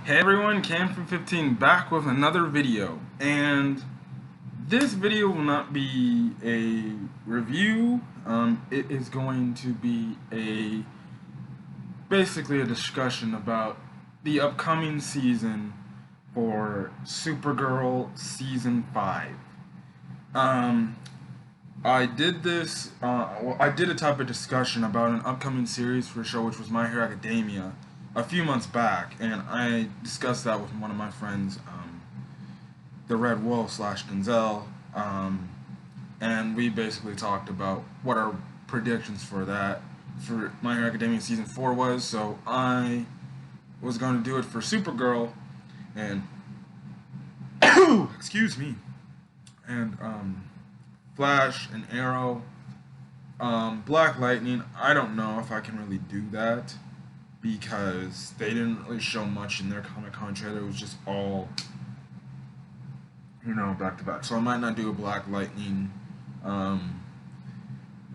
Hey everyone, Cam from 15 back with another video, and this video will not be a review. It is going to be basically a discussion about the upcoming season for Supergirl season 5. Um, I did this. I did a type of discussion about an upcoming series for a show, which was My Hero Academia, a few months back, and I discussed that with one of my friends, the Red Wolf slash Denzel, and we basically talked about what our predictions for that for My Hero Academia season 4 was. So I was going to do it for Supergirl, and excuse me, and Flash and Arrow. Black Lightning, I don't know if I can really do that because they didn't really show much in their Comic-Con trailer. It was just all, back to back. So I might not do a Black Lightning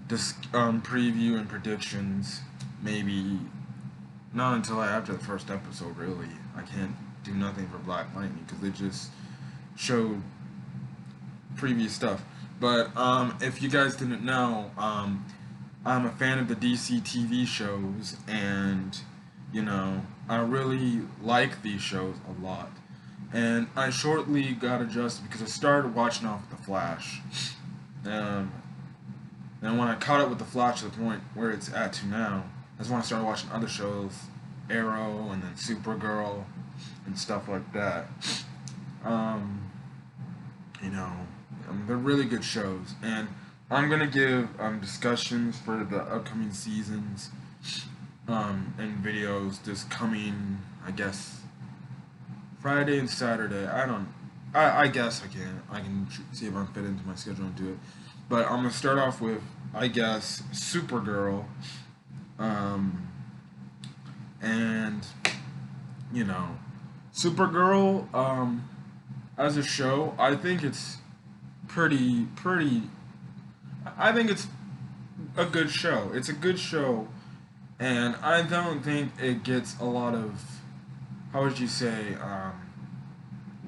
preview and predictions. Maybe not until after the first episode, really. I can't do nothing for Black Lightning because they just showed previous stuff. But if you guys didn't know, I'm a fan of the DC TV shows, and I really like these shows a lot. And I shortly got adjusted because I started watching off The Flash. And when I caught up with The Flash to the point where it's at to now, that's when I started watching other shows, Arrow and then Supergirl and stuff like that. They're really good shows, and I'm gonna give discussions for the upcoming seasons and videos this coming, I guess, Friday and Saturday. I guess I can see if I can fit into my schedule and do it. But I'm gonna start off with, I guess, Supergirl, and Supergirl as a show. I think it's pretty. I think it's a good show. It's a good show, and I don't think it gets a lot of, how would you say,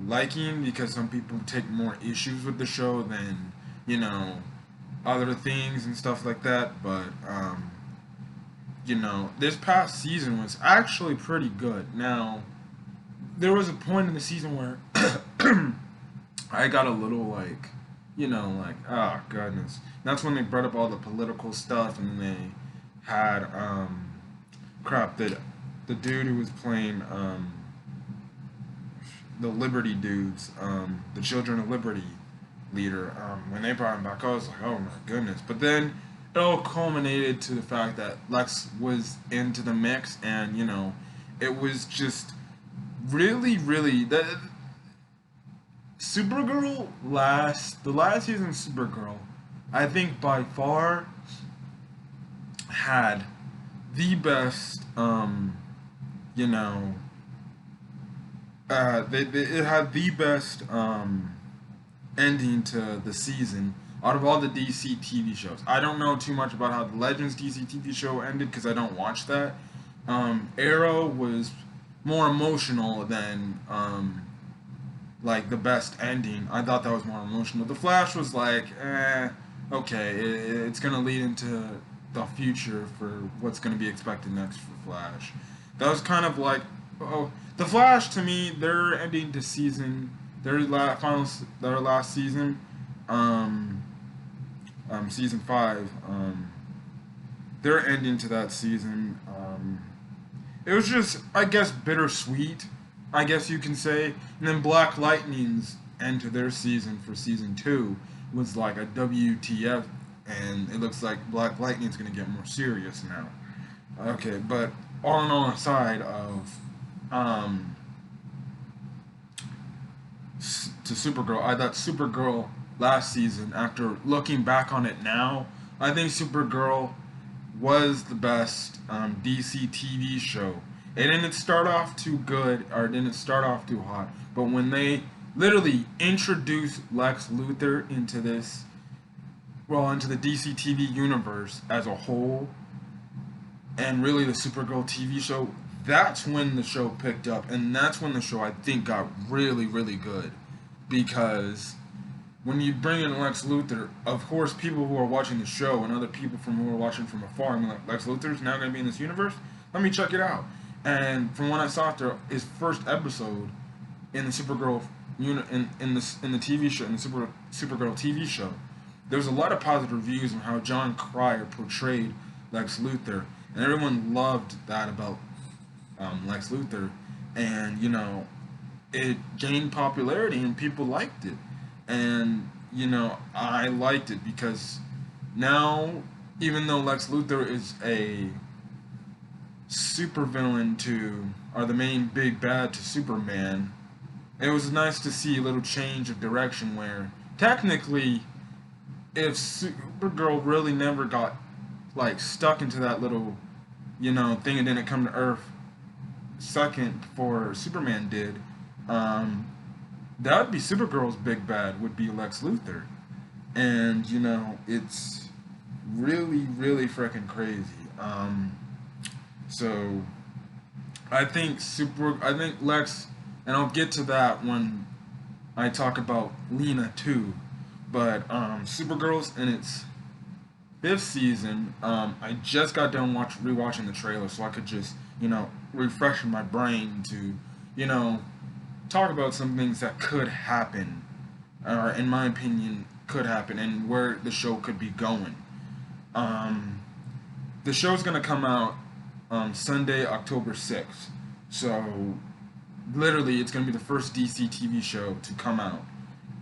liking, because some people take more issues with the show than other things and stuff like that. But this past season was actually pretty good. Now, there was a point in the season where I got a little oh goodness. That's when they brought up all the political stuff, and they had the dude who was playing the Liberty dudes, the Children of Liberty leader. When they brought him back, I was like, oh my goodness. But then it all culminated to the fact that Lex was into the mix, and it was just really, really that. Supergirl the last season of Supergirl, I think by far had the best, it had the best ending to the season out of all the DC TV shows. I don't know too much about how the Legends DC TV show ended because I don't watch that. Arrow was more emotional than the best ending. I thought that was more emotional. The Flash was like, okay, it's gonna lead into the future for what's gonna be expected next for Flash. That was kind of like, the Flash to me, their ending to season, their last season, season 5, their ending to that season, it was just, I guess, bittersweet, I guess you can say. And then Black Lightning's end to their season for season 2 was like a WTF, and it looks like Black Lightning's gonna get more serious now. Okay, but all in all, aside of to Supergirl, I thought Supergirl last season, after looking back on it now, I think Supergirl was the best DC TV show. It didn't start off too good, or it didn't start off too hot, but when they literally introduced Lex Luthor into the DC TV universe as a whole, and really the Supergirl TV show, that's when the show picked up, and that's when the show I think got really, really good, because when you bring in Lex Luthor, of course, people who are watching the show and other people from who are watching from afar, I'm like, Lex Luthor's now going to be in this universe. Let me check it out. And from what I saw after his first episode in the Supergirl unit in the TV show, in the Supergirl TV show, there was a lot of positive reviews on how John Cryer portrayed Lex Luthor, and everyone loved that about Lex Luthor, and it gained popularity and people liked it, and I liked it because now, even though Lex Luthor is a supervillain to, or the main big bad to Superman, it was nice to see a little change of direction where technically, if Supergirl really never got like stuck into that little thing and didn't come to Earth second before Superman did, that would be Supergirl's big bad, would be Lex Luthor. And it's really, really freaking crazy. So I think Lex, and I'll get to that when I talk about Lena too, but Supergirl's in its 5th season. I just got done rewatching the trailer, so I could just refresh my brain to talk about some things that could happen, or in my opinion could happen, and where the show could be going. The show's gonna come out Sunday, October 6th. So literally, it's gonna be the first DC TV show to come out,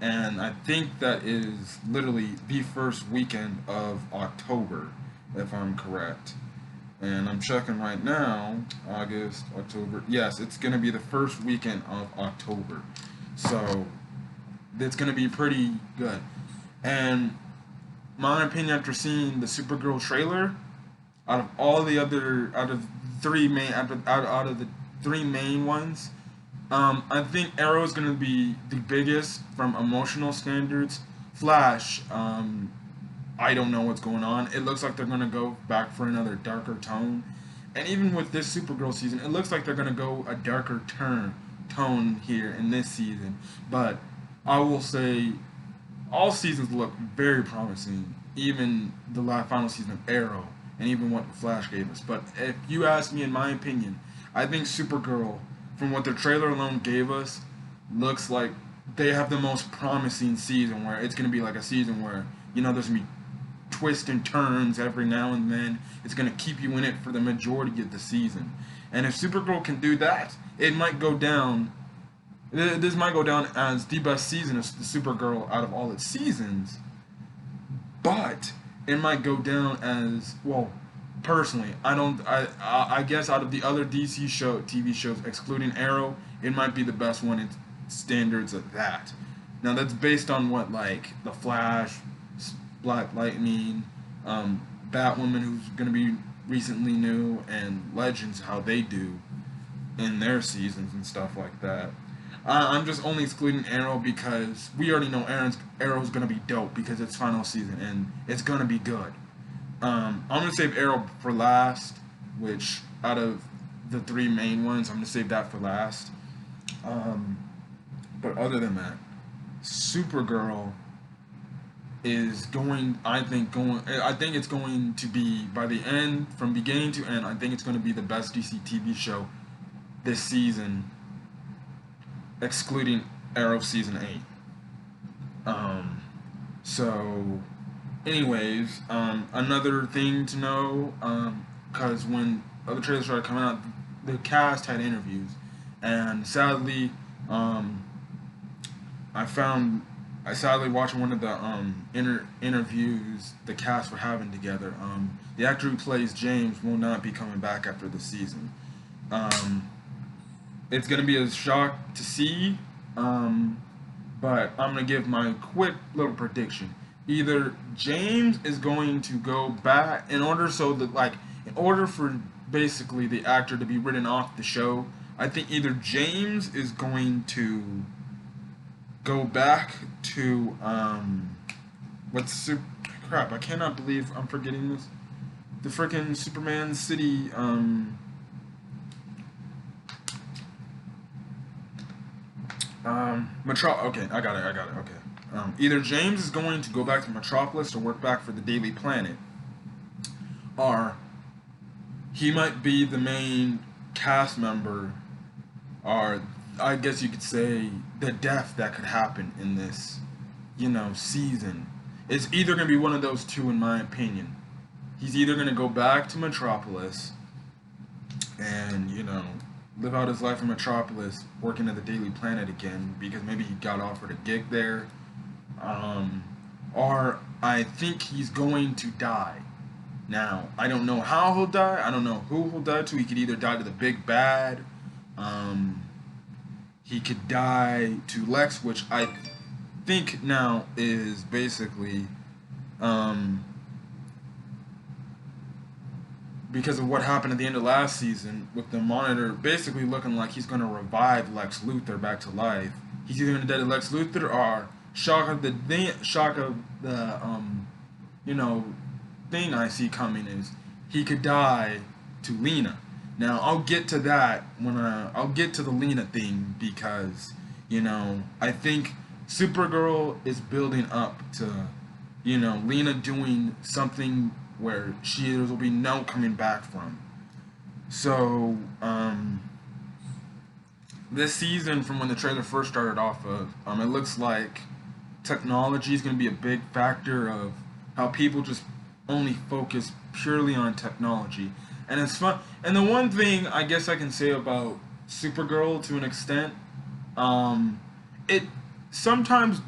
and I think that is literally the first weekend of October, if I'm correct. And I'm checking right now, August, October. Yes, it's going to be the first weekend of October. So, it's going to be pretty good. And my opinion after seeing the Supergirl trailer, out of the three main ones, I think Arrow is going to be the biggest from emotional standards. Flash, I don't know what's going on. It looks like they're going to go back for another darker tone. And even with this Supergirl season, it looks like they're going to go a darker tone here in this season. But I will say all seasons look very promising. Even the final season of Arrow, and even what the Flash gave us. But if you ask me, in my opinion, I think Supergirl, from what the trailer alone gave us, looks like they have the most promising season, where it's going to be like a season where, there's going to be twists and turns every now and then. It's going to keep you in it for the majority of the season. And if Supergirl can do that, it might go down. This might go down as the best season of the Supergirl out of all its seasons. But it might go down as, well, personally, I guess out of the other DC TV shows, excluding Arrow, it might be the best one in standards of that. Now that's based on what, like the Flash, Black Lightning, Batwoman, who's going to be recently new, and Legends, how they do in their seasons and stuff like that. I'm just only excluding Arrow because we already know Arrow's going to be dope because it's final season and it's going to be good. I'm going to save Arrow for last, which out of the 3 main ones, I'm going to save that for last. But other than that, Supergirl is going, I think it's going to be, by the end, from beginning to end, I think it's going to be the best DC TV show this season, excluding Arrow Season 8. So, anyways, another thing to know, because when other trailers started coming out, the cast had interviews, and sadly, I sadly watching one of the interviews the cast were having together. The actor who plays James will not be coming back after the season. It's gonna be a shock to see, but I'm gonna give my quick little prediction. Either James is going to go back in order for basically the actor to be written off the show. I think either James is going to go back to I cannot believe I'm forgetting this. The frickin' Superman City Okay, I got it. Okay. Either James is going to go back to Metropolis to work back for the Daily Planet, or he might be the main cast member, or I guess you could say the death that could happen in this, season. It's either going to be one of those two, in my opinion. He's either going to go back to Metropolis and, live out his life in Metropolis, working at the Daily Planet again, because maybe he got offered a gig there. Um, or I think he's going to die. Now, I don't know how he'll die. I don't know who he'll die to. He could either die to the big bad. Um, he could die to Lex, which I think now is basically um, because of what happened at the end of last season with the Monitor basically looking like he's going to revive Lex Luthor back to life. He's either going to die to Lex Luthor or shock of the thing I see coming is he could die to Lena. Now I'll get to that when I'll get to the Lena thing because I think Supergirl is building up to Lena doing something where there will be no coming back from. So this season, from when the trailer first started off of, it looks like technology is going to be a big factor of how people just only focus purely on technology. And it's fun. And the one thing I guess I can say about Supergirl to an extent, it sometimes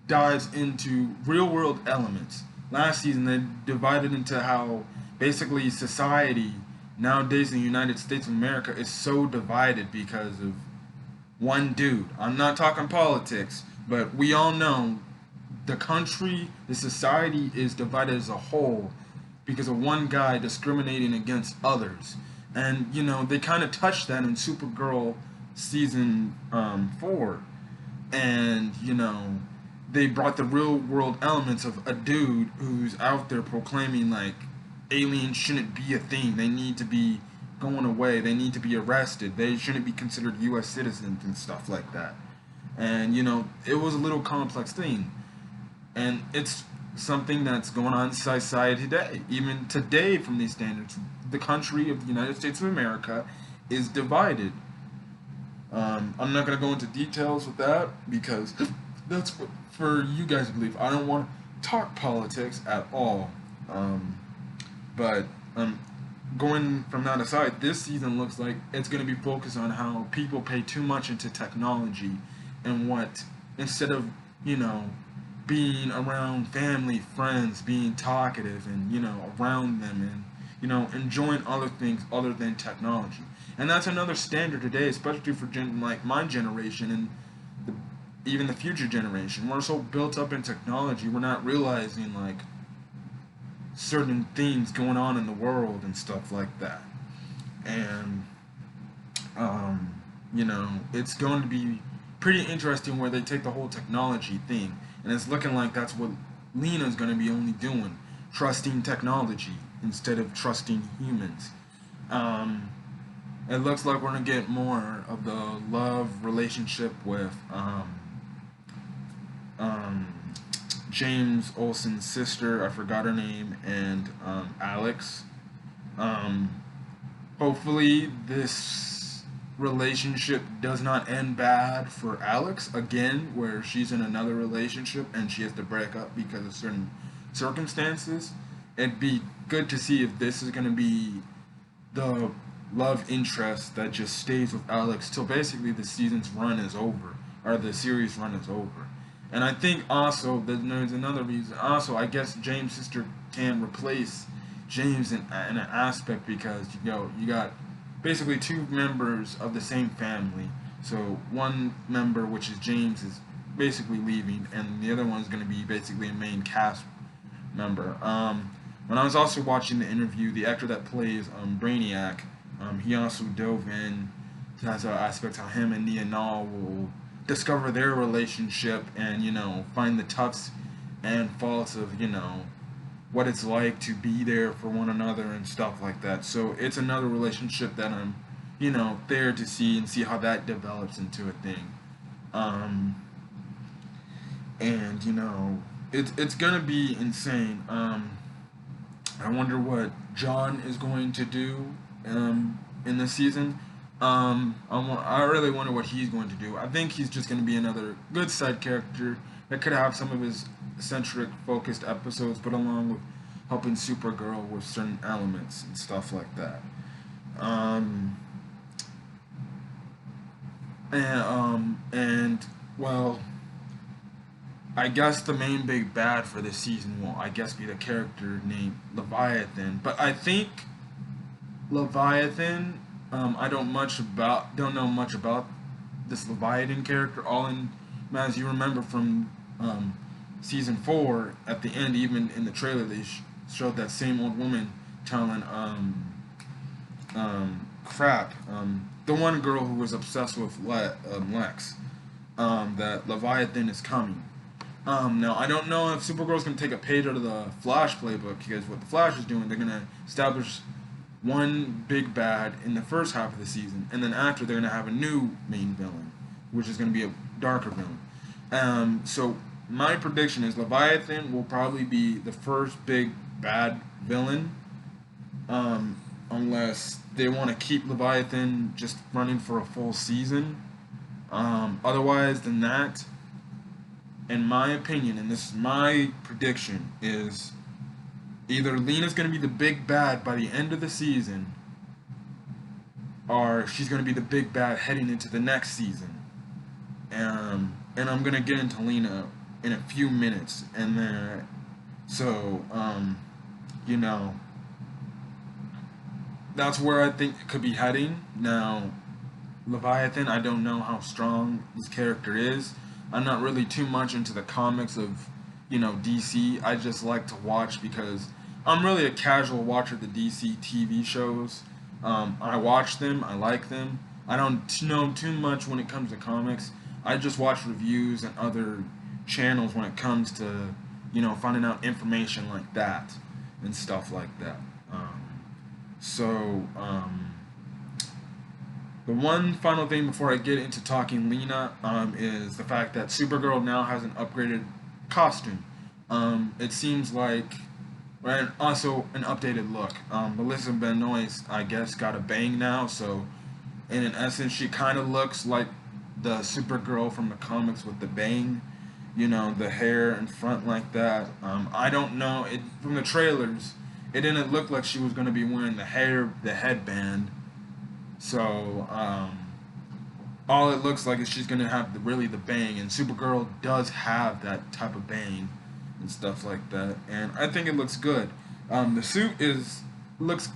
dives into real world elements. Last season they divided into how basically society nowadays in the United States of America is so divided because of one dude. I'm not talking politics, but we all know the country, the society is divided as a whole because of one guy discriminating against others. And, they kind of touched that in Supergirl season 4. And, they brought the real world elements of a dude who's out there proclaiming, like, aliens shouldn't be a thing. They need to be going away. They need to be arrested. They shouldn't be considered U.S. citizens and stuff like that. And, it was a little complex thing. And it's something that's going on in society today. Even today, from these standards, the country of the United States of America is divided. I'm not going to go into details with that because that's for you guys to believe. I don't want to talk politics at all. But going from that aside, this season looks like it's going to be focused on how people pay too much into technology and what, instead of, being around family, friends, being talkative and, around them and, enjoying other things other than technology. And that's another standard today, especially for like my generation and even the future generation. We're so built up in technology, we're not realizing like certain things going on in the world and stuff like that. And it's going to be pretty interesting where they take the whole technology thing, and it's looking like that's what Lena's going to be only doing, trusting technology instead of trusting humans. It looks like we're going to get more of the love relationship with James Olsen's sister, I forgot her name, and Alex. Hopefully this relationship does not end bad for Alex again, where she's in another relationship and she has to break up because of certain circumstances. It'd be good to see if this is going to be the love interest that just stays with Alex till basically the season's run is over, or the series run is over. And I think also that there's another reason. Also, I guess James' sister can replace James in an aspect because you got basically two members of the same family. So one member, which is James, is basically leaving, and the other one is going to be basically a main cast member. When I was also watching the interview, the actor that plays Brainiac, he also dove in to that aspect how him and Nia Nal will discover their relationship and find the toughs and faults of what it's like to be there for one another and stuff like that. So it's another relationship that I'm there to see and see how that develops into a thing. Um, and it's gonna be insane. I wonder what John is going to do in this season. I really wonder what he's going to do. I think he's just going to be another good side character that could have some of his centric, focused episodes, but along with helping Supergirl with certain elements and stuff like that. Um, and well, I guess the main big bad for this season will, I guess, be the character named Leviathan. But I think Leviathan, I don't know much about this Leviathan character. As you remember from season 4, at the end, even in the trailer, they showed that same old woman telling the one girl who was obsessed with Lex, that Leviathan is coming. Now, I don't know if Supergirl's going to take a page out of the Flash playbook, because what the Flash is doing, they're going to establish one big bad in the first half of the season, and then after they're going to have a new main villain, which is going to be a darker villain. So my prediction is Leviathan will probably be the first big bad villain, unless they want to keep Leviathan just running for a full season. Otherwise than that, in my opinion, and this is my prediction, is either Lena's going to be the big bad by the end of the season, or she's going to be the big bad heading into the next season. And I'm going to get into Lena in a few minutes. And then, so, that's where I think it could be heading. Now, Leviathan, I don't know how strong this character is. I'm not really too much into the comics of, DC. I just like to watch because I'm really a casual watcher of the DC TV shows. I watch them, I like them. I don't know too much when it comes to comics. I just watch reviews and other channels when it comes to, finding out information like that and stuff like that. So, the one final thing before I get into talking Lena is the fact that Supergirl now has an upgraded costume. It seems like, and also an updated look. Melissa Benoist, I guess, got a bang now, so in essence, she kind of looks like the Supergirl from the comics with the bang, the hair in front like that. I don't know, from the trailers, it didn't look like she was going to be wearing the headband. So, all it looks like is she's going to have really the bang, and Supergirl does have that type of bang and stuff like that, and I think it looks good. The suit looks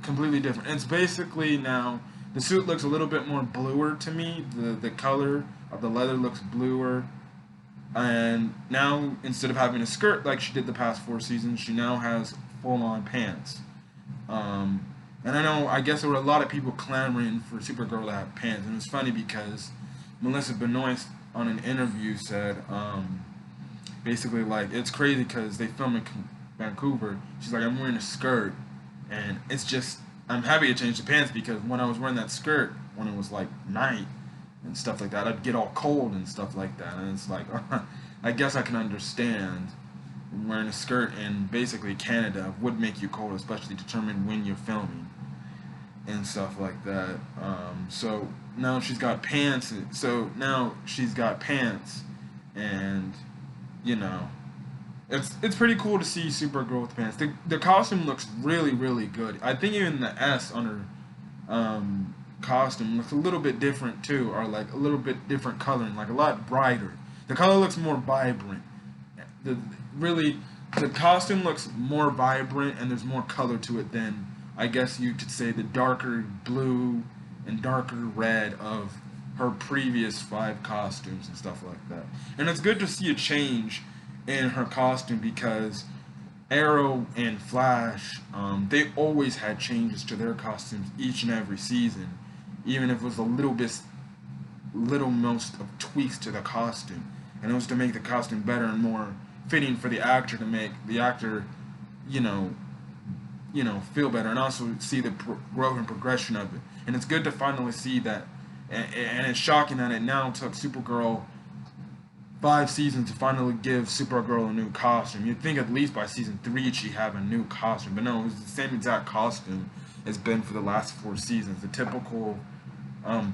completely different. It's basically now, the suit looks a little bit more bluer to me. The color of the leather looks bluer, and now instead of having a skirt like she did the past 4 seasons, she now has full-on pants. And I guess there were a lot of people clamoring for Supergirl to have pants, and it was funny because Melissa Benoist on an interview said, basically, like, it's crazy because they film in Vancouver. She's like, I'm wearing a skirt, and it's just, I'm happy to change the pants because when I was wearing that skirt, when it was like night and stuff like that, I'd get all cold and stuff like that, and it's like, I guess I can understand wearing a skirt in basically Canada would make you cold, especially determine when you're filming and stuff like that. So now she's got pants. And it's pretty cool to see Supergirl with pants. The costume looks really, really good. I think even the S on her costume looks a little bit different too, or like a little bit different coloring, like a lot brighter. The color looks more vibrant. The costume looks more vibrant, and there's more color to it than, I guess you could say, the darker blue and darker red of her previous 5 costumes and stuff like that. And it's good to see a change in her costume because Arrow and Flash, they always had changes to their costumes each and every season, even if it was little most of tweaks to the costume, and it was to make the costume better and more fitting for the actor, to make the actor, feel better, and also see the growth and progression of it. And it's good to finally see that and it's shocking that it now took Supergirl 5 seasons to finally give Supergirl a new costume. You'd think at least by season 3 she'd have a new costume, but no, it was the same exact costume it's been for the last 4 seasons. The typical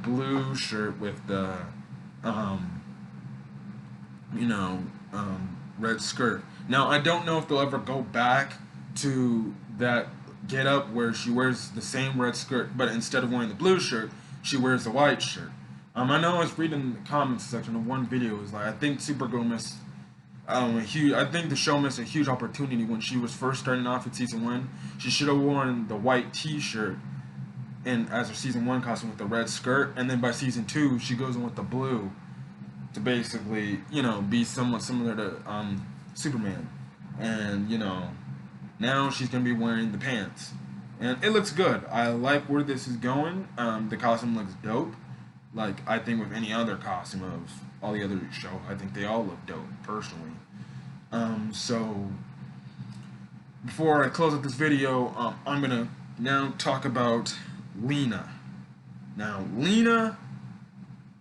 blue shirt with the you know, red skirt. Now I don't know if they'll ever go back to that get up where she wears the same red skirt, but instead of wearing the blue shirt, she wears the white shirt. I know I was reading the comments section of one video. It was like, I think Supergirl missed a huge. I think the show missed a huge opportunity when she was first starting off in season 1. She should have worn the white T-shirt in as her season 1 costume with the red skirt, and then by season 2 she goes in with the blue to basically, be somewhat similar to Superman. And now she's gonna be wearing the pants, and it looks good. I like where this is going. The costume looks dope. Like, I think with any other costume of all the other show, I think they all look dope, personally. So, before I close up this video, I'm going to now talk about Lena. Now, Lena,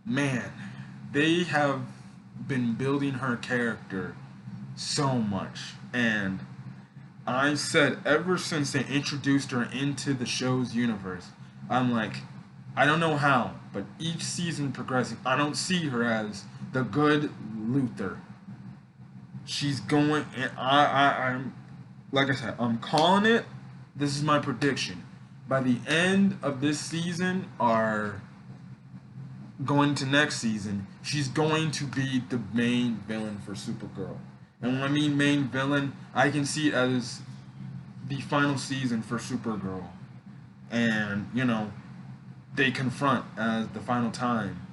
man, they have been building her character so much. And I said ever since they introduced her into the show's universe, I'm like, I don't know how, but each season progressing, I don't see her as the good Luthor. She's going, and I'm, like I said, I'm calling it. This is my prediction. By the end of this season, or going to next season, she's going to be the main villain for Supergirl. And when I mean main villain, I can see it as the final season for Supergirl. And, they confront as the final time,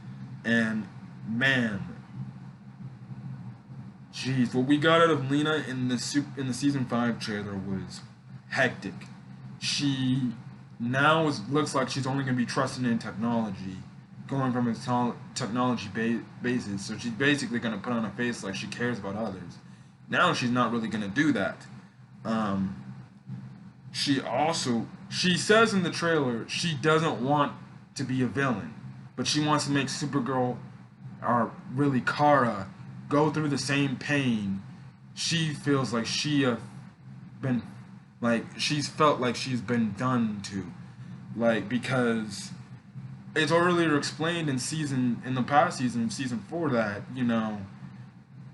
and man, jeez, what we got out of Lena in the season 5 trailer was hectic. She now looks like she's only going to be trusting in technology, going from a technology basis. So she's basically going to put on a face like she cares about others. Now she's not really going to do that. She says in the trailer she doesn't want to be a villain, but she wants to make Supergirl, or really Kara, go through the same pain she feels like she's felt like she's been done to, because it's earlier explained in the past season, season 4, that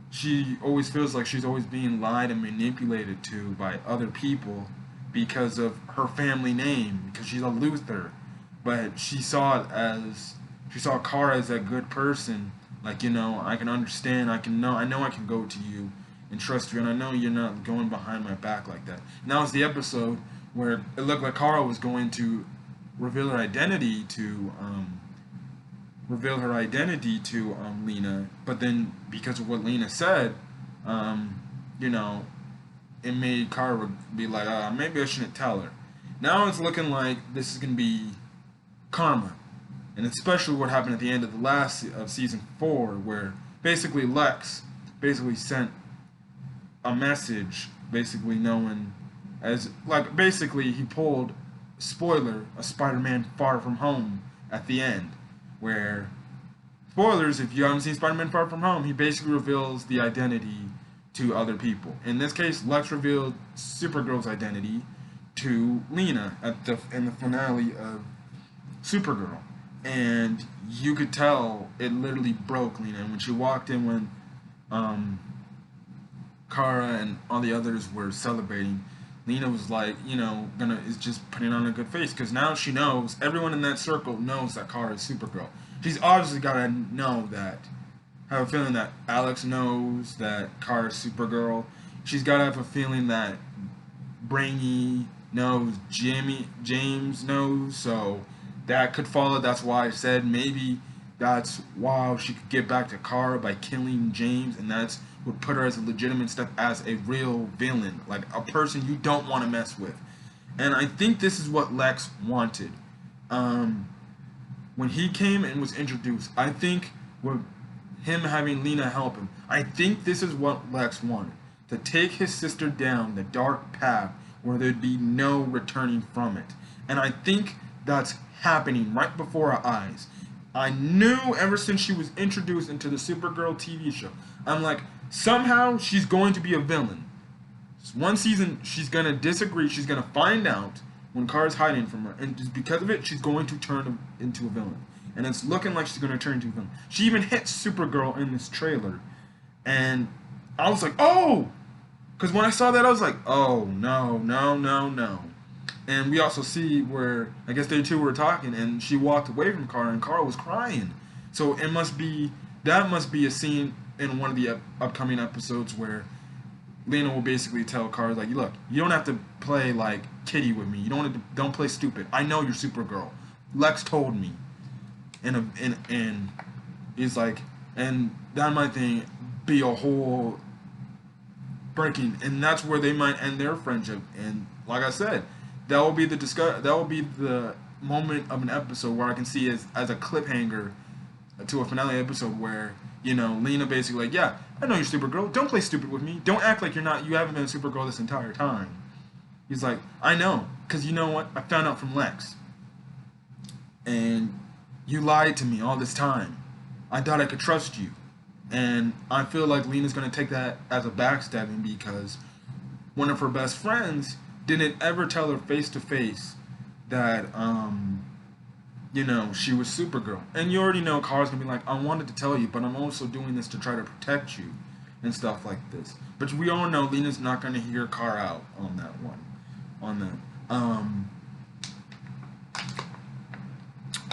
she always feels like she's always being lied and manipulated to by other people because of her family name, because she's a Luthor. But she saw Kara as a good person. Like, I can understand, I know I can go to you and trust you, and I know you're not going behind my back like that. And that was the episode where it looked like Kara was going to reveal her identity to Lena, but then because of what Lena said, it made Kara be like, maybe I shouldn't tell her. Now it's looking like this is gonna be karma, and especially what happened at the end of the last of season 4, where basically Lex sent a message, knowing as basically he pulled, spoiler, a Spider-Man Far From Home at the end, where, spoilers if you haven't seen Spider-Man Far From Home, he basically reveals the identity to other people. In this case, Lex revealed Supergirl's identity to Lena in the finale of Supergirl, and you could tell it literally broke Lena. And when she walked in, when Kara and all the others were celebrating, Lena was like, is just putting on a good face, because now she knows, everyone in that circle knows that Kara is Supergirl. She's obviously got to know that, have a feeling that Alex knows that Kara is Supergirl. She's got to have a feeling that Brainy knows, James knows, so that could follow. That's why I said maybe that's why she could get back to Kara by killing James, and that's would put her as a legitimate step as a real villain, like a person you don't want to mess with. And I think this is what Lex wanted. When he came and was introduced, I think with him having Lena help him, I think this is what Lex wanted. To take his sister down the dark path where there'd be no returning from it. And I think that's happening right before our eyes. I knew ever since she was introduced into the Supergirl TV show. I'm like, somehow she's going to be a villain. One season, she's going to disagree. She's going to find out when Kara's hiding from her. And just because of it, she's going to turn into a villain. And it's looking like she's going to turn into a villain. She even hit Supergirl in this trailer. And I was like, oh! Because when I saw that, I was like, oh, no, no, no, no. And we also see where, I guess they two were talking, and she walked away from Kara, and Kara was crying. So that must be a scene in one of the upcoming episodes where Lena will basically tell Kara, like, look, you don't have to play, like, kitty with me. You don't play stupid. I know you're Supergirl. Lex told me. And he's like, and that might be a whole breaking, and that's where they might end their friendship. And like I said, that will be the moment of an episode where I can see as a cliffhanger to a finale episode where, you know, Lena basically like, yeah, I know you're Supergirl. Don't play stupid with me. Don't act like you haven't been a Supergirl this entire time. He's like, I know, because you know what? I found out from Lex. And you lied to me all this time. I thought I could trust you. And I feel like Lena's going to take that as a backstabbing because one of her best friends didn't ever tell her face to face that, you know, she was Supergirl. And you already know Kara's going to be like, I wanted to tell you, but I'm also doing this to try to protect you and stuff like this. But we all know Lena's not going to hear Kara out on that one.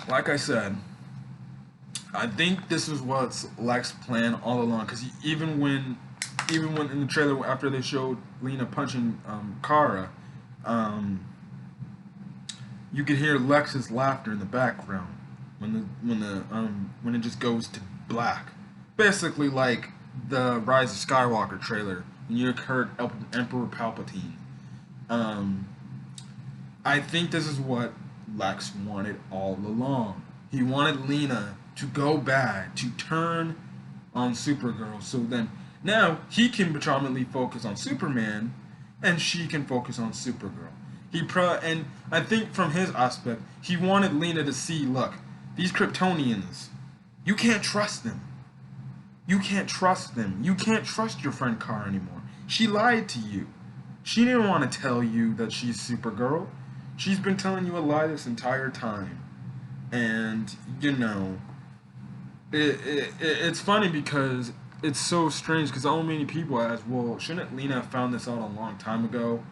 Like I said, I think this is what's Lex's plan all along. Because even when in the trailer after they showed Lena punching Kara, you could hear Lex's laughter in the background when it just goes to black. Basically like the Rise of Skywalker trailer when you heard Emperor Palpatine. I think this is what Lex wanted all along. He wanted Lena to go bad, to turn on Supergirl, so then now he can predominantly focus on Superman, and she can focus on Supergirl. And I think from his aspect, he wanted Lena to see, look, these Kryptonians, you can't trust them. You can't trust them. You can't trust your friend Kara anymore. She lied to you. She didn't want to tell you that she's Supergirl. She's been telling you a lie this entire time. And, you know, it's funny because it's so strange because so many people ask, well, shouldn't Lena have found this out a long time ago?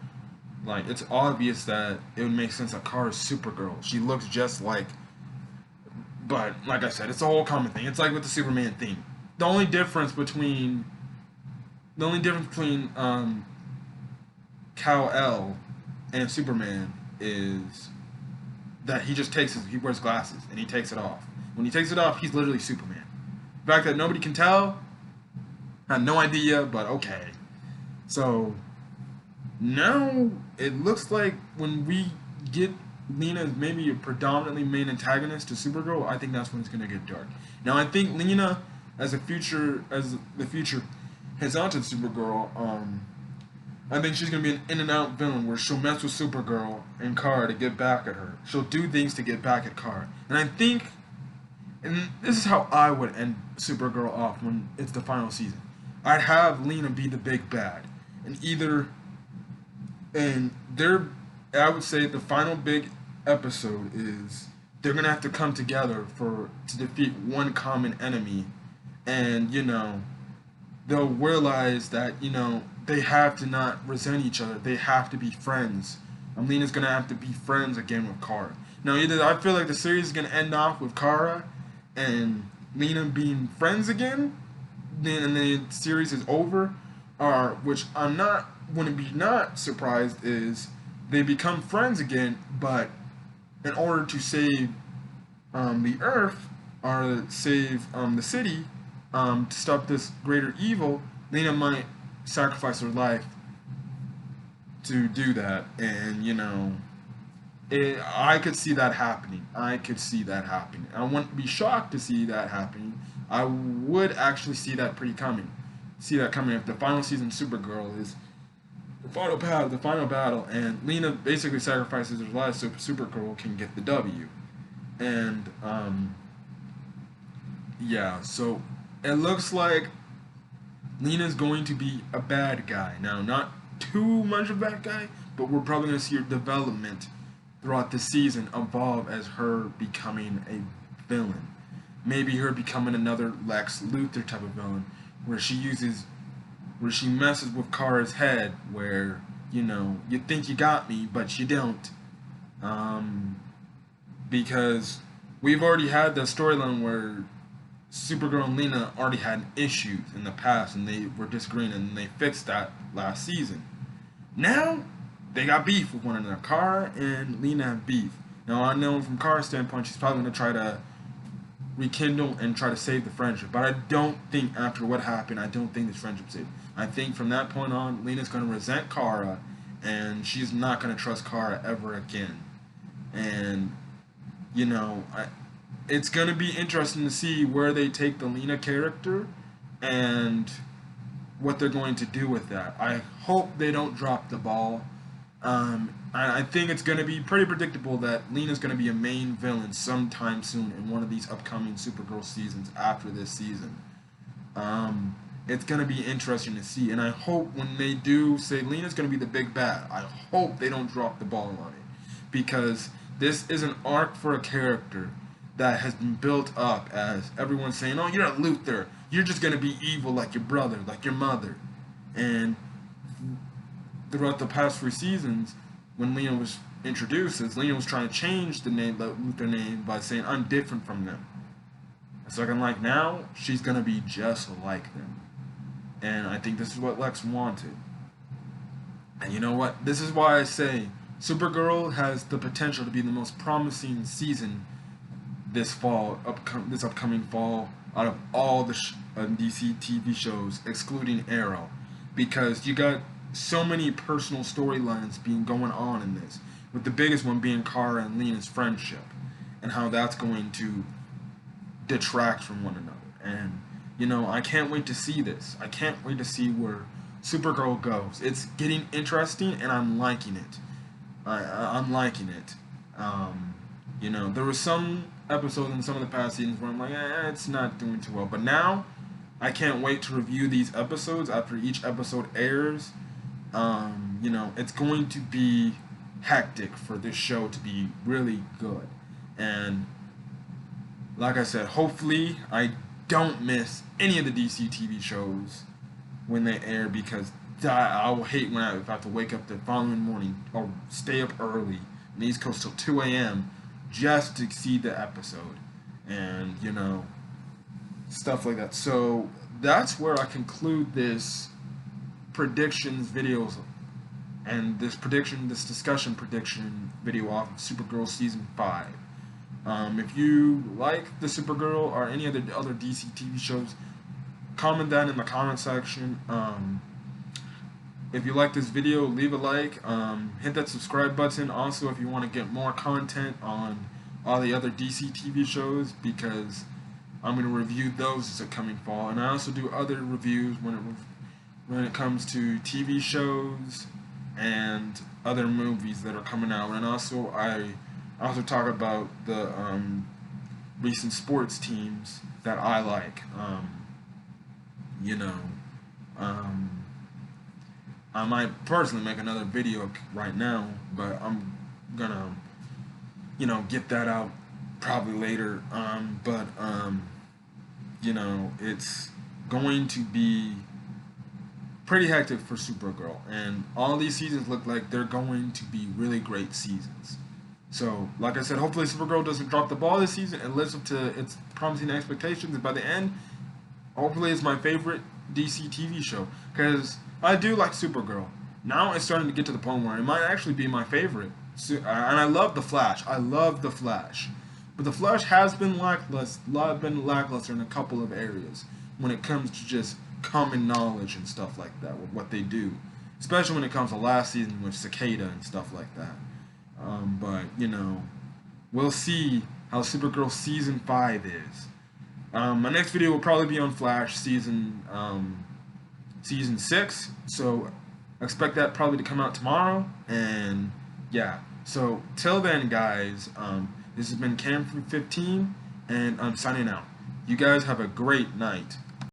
Like, it's obvious that it would make sense that Kara's Supergirl. She looks just like... But, like I said, it's a whole common thing. It's like with the Superman theme. The only difference between Kal-El and Superman is that he wears glasses and he takes it off. When he takes it off, he's literally Superman. The fact that nobody can tell, I have no idea, but okay. So now it looks like when we get Lena as maybe a predominantly main antagonist to Supergirl, I think that's when it's gonna get dark. Now I think Lena, as the future heads on to Supergirl, I think she's gonna be an in and out villain where she'll mess with Supergirl and Kara to get back at her. She'll do things to get back at Kara. And I think, and this is how I would end Supergirl off when it's the final season. I'd have Lena be the big bad. I would say the final big episode is they're gonna have to come together to defeat one common enemy. And, you know, they'll realize that, you know, they have to not resent each other. They have to be friends. Lena's going to have to be friends again with Kara. Now, either I feel like the series is going to end off with Kara and Lena being friends again, and the series is over, or, which wouldn't be not surprised, is they become friends again, but in order to save the Earth, or save the city, to stop this greater evil, Lena might sacrifice her life to do that. And, you know, I could see that happening. I wouldn't be shocked to see that happening. I would actually see that coming if the final season Supergirl is the final battle, and Lena basically sacrifices her life so Supergirl can get the W. And yeah, so it looks like Lena's going to be a bad guy. Now, not too much of a bad guy, but we're probably going to see her development throughout the season evolve as her becoming a villain. Maybe her becoming another Lex Luthor type of villain, where where she messes with Kara's head, where, you think you got me, but you don't. Um, because we've already had the storyline where Supergirl and Lena already had issues in the past and they were disagreeing and they fixed that last season. Now, they got beef with one another. Kara and Lena have beef. Now, I know from Kara's standpoint, she's probably going to try to rekindle and try to save the friendship. But I don't think after what happened, I don't think this friendship's saved. I think from that point on, Lena's going to resent Kara and she's not going to trust Kara ever again. And, it's going to be interesting to see where they take the Lena character and what they're going to do with that. I hope they don't drop the ball. I think it's going to be pretty predictable that Lena's going to be a main villain sometime soon in one of these upcoming Supergirl seasons after this season. It's going to be interesting to see, and I hope when they do say Lena's going to be the big bad, I hope they don't drop the ball on it, because this is an arc for a character that has been built up as everyone's saying, oh, you're a Luthor, you're just going to be evil like your brother, like your mother. And throughout the past 3 seasons, when Lena was introduced, as Lena was trying to change the name, the Luthor name, by saying, I'm different from them. It's looking like now, she's going to be just like them. And I think this is what Lex wanted. And you know what? This is why I say Supergirl has the potential to be the most promising season this fall, this upcoming fall, out of all the DC TV shows, excluding Arrow, because you got so many personal storylines being going on in this, with the biggest one being Kara and Lena's friendship, and how that's going to detract from one another. And I can't wait to see this. I can't wait to see where Supergirl goes. It's getting interesting, and I'm liking it. I'm liking it. There were some episodes in some of the past seasons where I'm like, it's not doing too well. But now, I can't wait to review these episodes after each episode airs. It's going to be hectic for this show to be really good. And like I said, hopefully I don't miss any of the DC TV shows when they air, because I will hate when if I have to wake up the following morning or stay up early on the East Coast till 2 a.m. just to see the episode, and stuff like that. So that's where I conclude this predictions videos and this discussion prediction video off of Supergirl season 5. If you like the Supergirl or any other DC TV shows, comment that in the comment section. If you like this video, leave a like, hit that subscribe button. Also, if you want to get more content on all the other DC TV shows, because I'm going to review those this upcoming fall. And I also do other reviews when it comes to TV shows and other movies that are coming out. And also, I talk about the recent sports teams that I like. I might personally make another video right now, but I'm gonna, get that out probably later. It's going to be pretty hectic for Supergirl, and all these seasons look like they're going to be really great seasons. So, like I said, hopefully Supergirl doesn't drop the ball this season and lives up to its promising expectations, and by the end, hopefully it's my favorite DC TV show, because I do like Supergirl. Now it's starting to get to the point where it might actually be my favorite. And I love The Flash. I love The Flash. But The Flash has been lackluster in a couple of areas when it comes to just common knowledge and stuff like that, with what they do. Especially when it comes to last season with Cicada and stuff like that. But we'll see how Supergirl Season 5 is. My next video will probably be on Flash Season 6, so expect that probably to come out tomorrow, and yeah, so till then guys, this has been Cam from 15, and I'm signing out. You guys have a great night.